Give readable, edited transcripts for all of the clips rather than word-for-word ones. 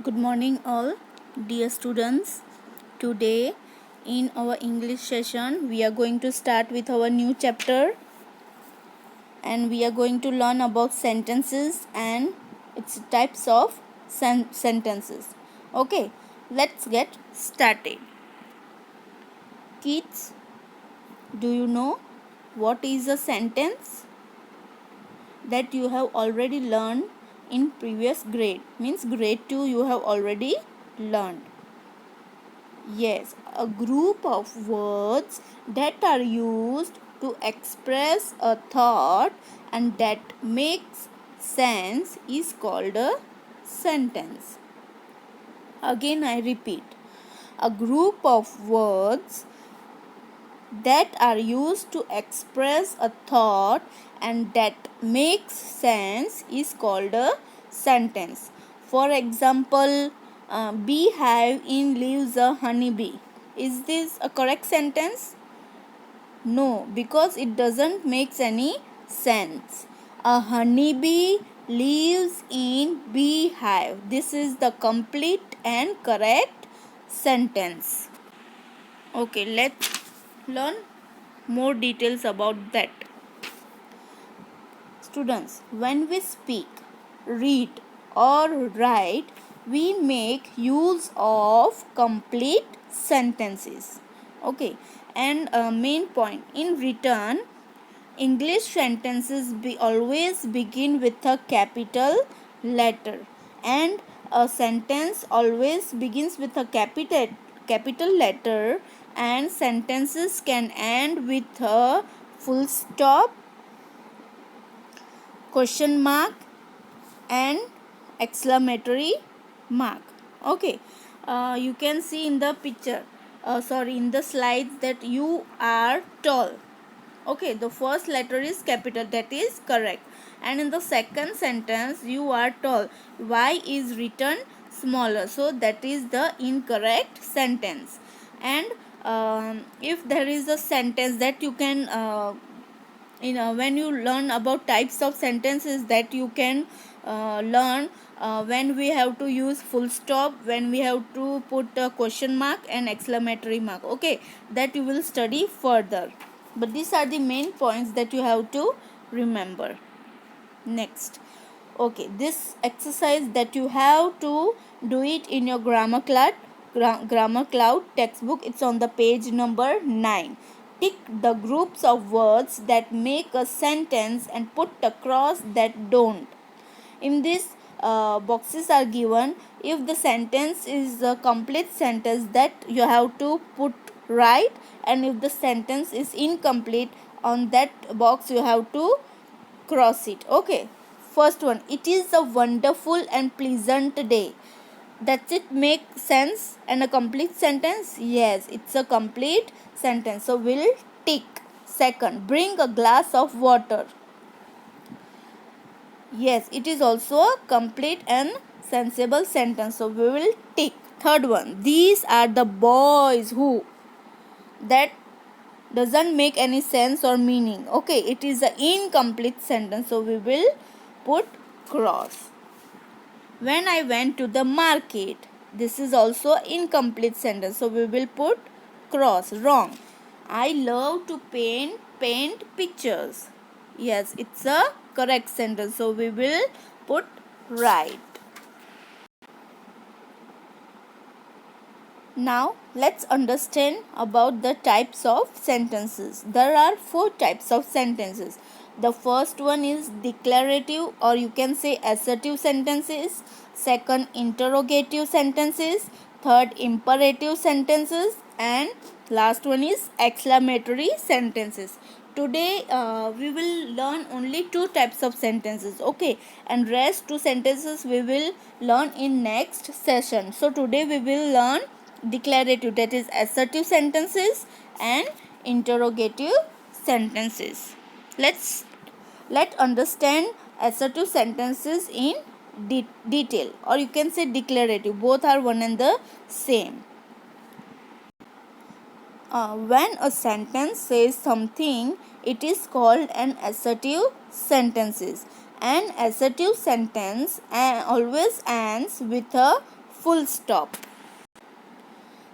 Good morning, all dear students. Today, in our English session, we are going to start with our new chapter and we are going to learn about sentences and its types of sentences. Okay, let's get started. Kids, do you know what is a sentence? That you have already learned in previous grade, means grade 2 you have already learned. Yes, a group of words that are used to express a thought and that makes sense is called a sentence. Again, I repeat, a group of words that are used to express a thought and that makes sense is called a sentence. For example, beehive in leaves a honeybee. Is this a correct sentence? No, because it doesn't make any sense. A honeybee lives in beehive. This is the complete and correct sentence. Okay, let's learn more details about that. Students, when we speak, read or write, we make use of complete sentences. Okay, and a main point, in return, English sentences always begin with a capital letter, and a sentence always begins with a capital letter, and sentences can end with a full stop, question mark and exclamatory mark. Okay, you can see in the picture, in the slides, that you are tall. Okay, the first letter is capital, that is correct. And in the second sentence, you are tall, y is written smaller, so that is the incorrect sentence. And if there is a sentence that you can when you learn about types of sentences, that you can learn when we have to use full stop, when we have to put a question mark and exclamatory mark. Okay, that you will study further, but these are the main points that you have to remember. Next, okay, this exercise that you have to do it in your grammar cloud textbook. It's on the page number 9. Tick the groups of words that make a sentence and put a cross that don't. In this, boxes are given. If the sentence is a complete sentence, that you have to put right, and if the sentence is incomplete, on that box you have to cross it. Okay, first one, it is a wonderful and pleasant day. Does it make sense and a complete sentence? Yes, it's a complete sentence, so we'll tick. Second, bring a glass of water. Yes, it is also a complete and sensible sentence, so we will tick. Third one, these are the boys who. That doesn't make any sense or meaning. Okay, it is an incomplete sentence, so we will put cross. When I went to the market. This is also incomplete sentence, so we will put cross. Wrong. I love to paint pictures. Yes, it's a correct sentence, so we will put right. Now let's understand about the types of sentences. There are 4 types of sentences. The first one is declarative, or you can say assertive sentences. Second, interrogative sentences. Third, imperative sentences. And last one is exclamatory sentences. Today we will learn only 2 types of sentences. Okay, and rest 2 sentences we will learn in next session. So today we will learn declarative, that is assertive sentences, and interrogative sentences. Let understand assertive sentences in detail, or you can say declarative. Both are one and the same. When a sentence says something, it is called an assertive sentences. An assertive sentence always ends with a full stop.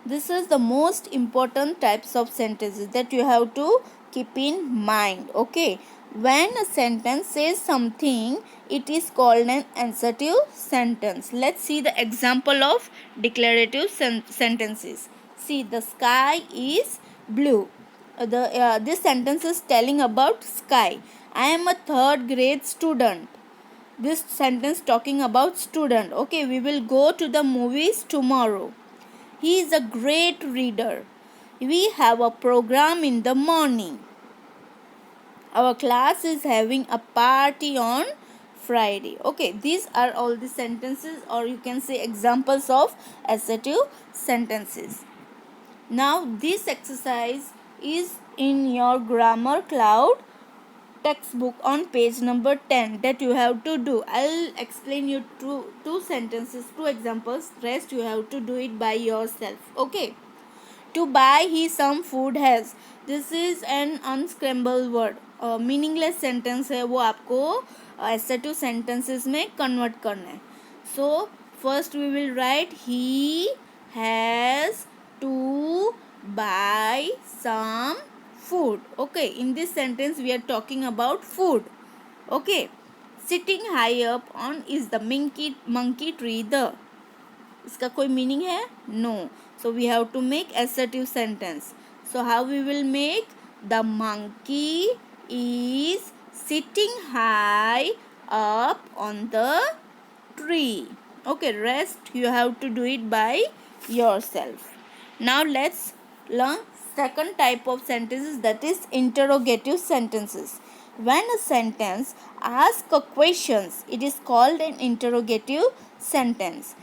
This is the most important types of sentences that you have to keep in mind. Okay, when a sentence says something, it is called an assertive sentence. Let's see the example of declarative sentences. See, the sky is blue. This sentence is telling about sky. I am a third grade student. This sentence talking about student. Okay, we will go to the movies tomorrow. He is a great reader. We have a program in the morning. Our class is having a party on Friday. Okay, these are all the sentences, or you can say examples of assertive sentences. Now, this exercise is in your Grammar Cloud textbook on page number 10 that you have to do. I'll explain you two sentences, two examples. Rest you have to do it by yourself. Okay. To buy he some food has. This is an unscrambled word. Meaningless sentence है, वो आपको assertive sentences में convert करना है. So first we will write he has to buy some food. Okay, in this sentence we are talking about food. Okay, sitting high up on is the monkey tree the. इसका कोई meaning है? No. So we have to make assertive sentence. So how we will make? The monkey is sitting high up on the tree. Okay, rest you have to do it by yourself. Now let's learn second type of sentences, that is interrogative sentences. When a sentence asks a questions, it is called an interrogative sentence.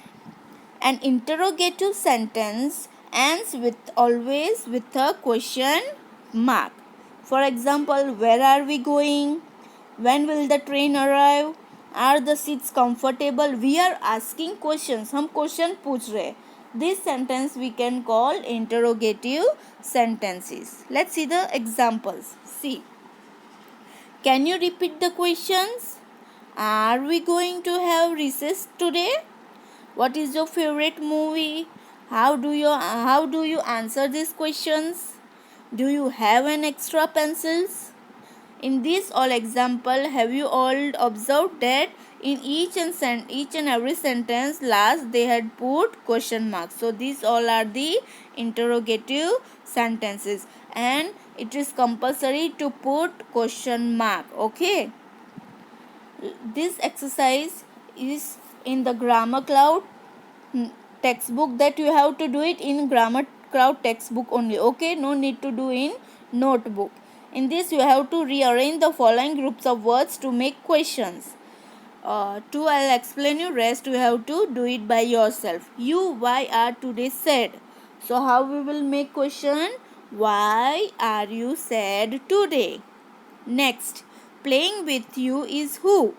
An interrogative sentence ends always with a question mark. For example, where are we going? When will the train arrive? Are the seats comfortable? We are asking questions. हम question पूछ रहे. This sentence we can call interrogative sentences. Let's see the examples. See. Can you repeat the questions? Are we going to have recess today? What is your favorite movie? How do you answer these questions? Do you have an extra pencils? In this all example, have you all observed that in each and every sentence last they had put question marks. So these all are the interrogative sentences, and it is compulsory to put question mark. Okay. This exercise is in the Grammar Cloud textbook, that you have to do it in Grammar Cloud textbook only. Okay, no need to do in notebook. In this you have to rearrange the following groups of words to make questions. Two I'll explain you, rest you have to do it by yourself. You, why are today sad? So how we will make question? Why are you sad today? Next, playing with you is who?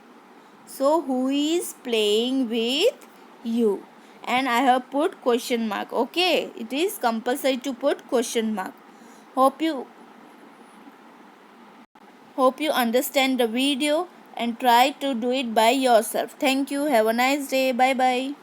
So who is playing with you? And I have put question mark. Okay, it is compulsory to put question mark. Hope you understand the video and try to do it by yourself. Thank you. Have a nice day. Bye bye.